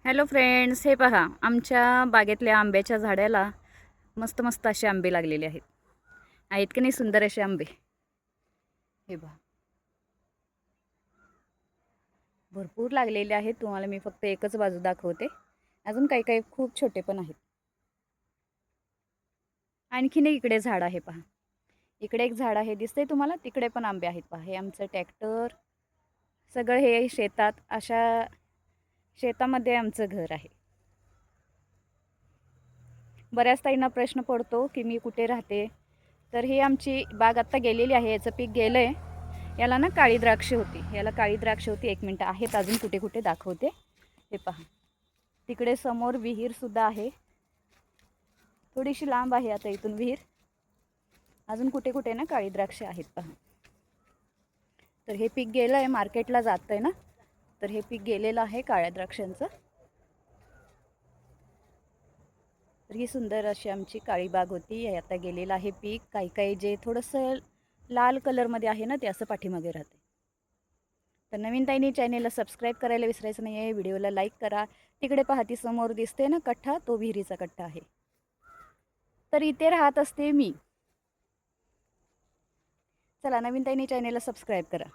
Hello friends, हे पहा आमच्या बागेतल्या आंब्याच्या झाडाला मस्त मस्त असे आंबे लागलेले आहेत की नाही? सुंदर असे आंबे. हे पहा, भरपूर लागलेले आहेत. तुम्हाला मी फक्त एकच बाजू दाखवते. अजून काही काही खूप छोटे पण आहेत. आणखीन इकडे झाड आहे पहा. इकडे एक झाड आहे, दिसतंय तुम्हाला? तिकडे पण आंबे आहेत पहा. हे आमचं ट्रॅक्टर, सगळं हे शेतात, अशा शेतामध्ये आमचं घर आहे. बऱ्याच ताईंना प्रश्न पडतो की मी कुठे राहते. तर ही आमची बाग आत्ता गेलेली आहे. याचं पीक गेलं आहे. याला ना काळी द्राक्ष होती. याला काळी द्राक्ष होती. 1 मिनटं आहेत अजून, कुठे कुठे दाखवते. हे पहा, तिकडे समोर विहीरसुद्धा आहे. थोडीशी लांब आहे आता इथून विहीर. अजून कुठे कुठे ना काळी द्राक्ष आहेत पहा. तर हे पीक गेलं आहे, मार्केटला जातं आहे ना. तर हे पीक गेलेलं आहे काळ्या द्राक्षांचं. तर ही सुंदर अशी आमची काळी बाग होती. आता गेलेलं आहे पीक. काही काही जे थोडंसं लाल कलरमध्ये आहे ना, ते असं पाठीमागे राहते. तर नवीन ताईंनी चॅनेलला सबस्क्राईब करायला विसरायचं नाही आहे. व्हिडिओला लाईक करा. तिकडे पहा, ती समोर दिसते ना कट्टा, तो विहिरीचा कट्टा आहे. तर इथे राहत असते मी. चला, नवीन ताईंनी चॅनेलला सबस्क्राईब करा.